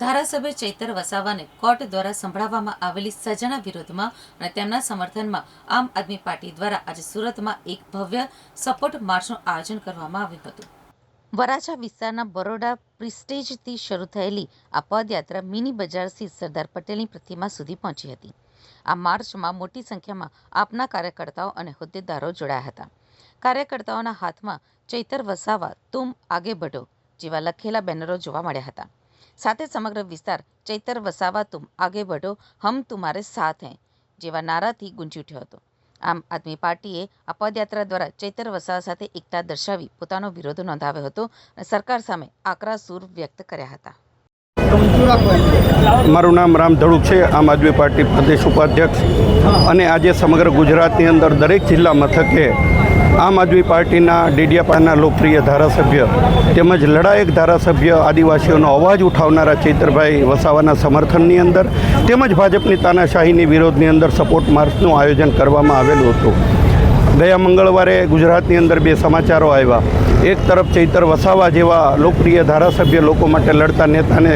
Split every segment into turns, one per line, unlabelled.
ધારાસભ્ય ચૈતર વસાવાને કોર્ટ દ્વારા સંભળાવવામાં આવેલી સજાના વિરોધમાં અને તેમના સમર્થનમાં આમ આદમી પાર્ટી દ્વારા આજે સુરતમાં એક ભવ્ય સપોર્ટ માર્ચનું આયોજન કરવામાં આવ્યું હતું। વરાછા વિસ્તારના બરોડા પ્રિસ્ટેજથી શરૂ થયેલી આ પદયાત્રા મિની બજારથી સરદાર પટેલની પ્રતિમા સુધી પહોંચી હતી। આ માર્ચમાં મોટી સંખ્યામાં આપના કાર્યકર્તાઓ અને હોદ્દેદારો જોડાયા હતા। કાર્યકર્તાઓના હાથમાં ચૈતર વસાવા તુમ આગે બઢો જેવા લખેલા બેનરો જોવા મળ્યા હતા। સાથે સમગ્ર વિસ્તાર ચૈતર વસાવા તુમ આગે બઢો હમ તુમારે સાથ હૈ જેવા નારાથી ગુંજી ઉઠ્યો હતો। આમ આદમી પાર્ટીએ આ પદયાત્રા દ્વારા ચૈતર વસાવા સાથે એકતા દર્શાવી પોતાનો વિરોધ નોંધાવ્યો હતો અને સરકાર સામે આકરા સૂર વ્યક્ત કર્યા હતા।
મારું નામ રામ ધડુક છે, આમ આદમી પાર્ટી પ્રદેશ ઉપાધ્યક્ષ। અને આજે સમગ્ર ગુજરાતની અંદર દરેક જિલ્લા મથકે આમ આદમી પાર્ટીના ડેડિયાપાડાના લોકપ્રિય ધારાસભ્ય તેમજ લડાયક ધારાસભ્ય આદિવાસીઓનો અવાજ ઉઠાવનારા ચૈતરભાઈ વસાવાના સમર્થનની અંદર તેમજ ભાજપની તાનાશાહીની વિરોધની અંદર સપોર્ટ માર્ચનું આયોજન કરવામાં આવેલું હતું। ગયા મંગળવારે ગુજરાતની અંદર બે સમાચારો આવ્યા। એક તરફ ચૈતર વસાવા જેવા લોકપ્રિય ધારાસભ્ય લોકો માટે લડતા નેતાને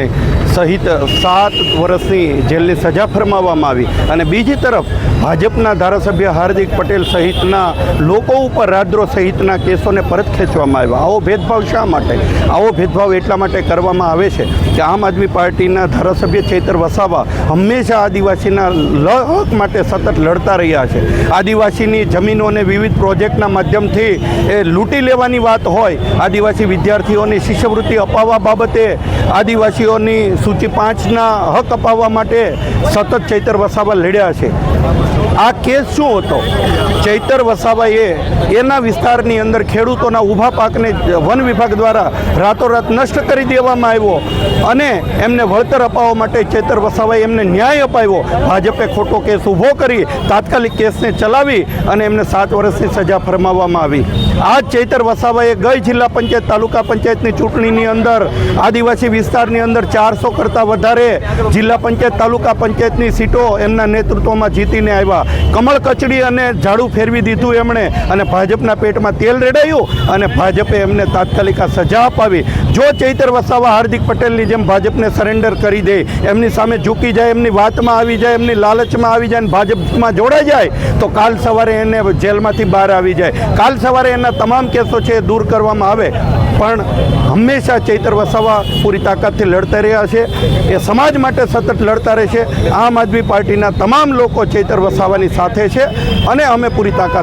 સહિત 7 વર્ષની જેલની સજા ફરમાવવામાં આવી અને બીજી તરફ ભાજપના ધારાસભ્ય હાર્દિક પટેલ સહિતના લોકો ઉપર રાજદ્રોહ સહિતના કેસોને પરત ખેંચવામાં આવ્યા। આવો ભેદભાવ શા માટે? આવો ભેદભાવ એટલા માટે કરવામાં આવે છે કે આમ આદમી પાર્ટીના ધારાસભ્ય ચૈતર વસાવા હંમેશા આદિવાસીના હક માટે સતત લડતા રહ્યા છે। આદિવાસીની જમીનોને વિવિધ પ્રોજેક્ટના માધ્યમથી એ લૂંટી લેવાની વાત હોય, આદિવાસી વિદ્યાર્થીઓની શિષ્યવૃત્તિ અપાવવા બાબતે, આદિવાસીઓની સૂચિ 5ના હક અપાવવા માટે સતત ચૈતર વસાવા લડ્યા છે। આ કેસ શું હતો? ચૈતર વસાવાએ એના વિસ્તારની અંદર ખેડૂતોના ઊભા પાકને વન વિભાગ દ્વારા રાતોરાત નષ્ટ કરી દેવામાં આવ્યો અને એમને વળતર અપાવવા માટે ચૈતર વસાવાએ એમને ન્યાય અપાવ્યો। ભાજપે ખોટો કેસ ઊભો કરી તાત્કાલિક કેસને ચલાવી અને એમને 7 વર્ષની સજા ફરમાવવામાં આવી। આ ચૈતર વસાવાએ ગઈ જિલ્લા પંચાયત તાલુકા પંચાયતની ચૂંટણીની અંદર આદિવાસી વિસ્તારની અંદર 400 કરતાં વધારે જિલ્લા પંચાયત તાલુકા પંચાયતની સીટો એમના નેતૃત્વમાં જીતીને આવ્યા। કમળ કચડી અને ઝાડુ ફેરવી દીધું એમણે અને ભાજપના પેટમાં તેલ રેડાયું અને ભાજપે એમને તાત્કાલિક આ સજા અપાવી। જો ચૈતર વસાવા હાર્દિક પટેલની જેમ ભાજપને સરેન્ડર કરી દે, એમની સામે ઝૂકી જાય, એમની વાતમાં આવી જાય, એમની લાલચમાં આવી જાય અને ભાજપમાં જોડાઈ જાય તો કાલ સવારે એને જેલમાંથી બહાર આવી જાય, કાલ સવારે એના તમામ કેસો છે એ દૂર કરવામાં આવે। પણ હંમેશા ચૈતર વસાવા પૂરી તાકાતથી લડતા રહ્યા છે, એ સમાજ માટે સતત લડતા રહેશે। આમ આદમી પાર્ટીના તમામ લોકો ચૈતર વસાવાની સાથે છે અને અમે પૂરી તાકાત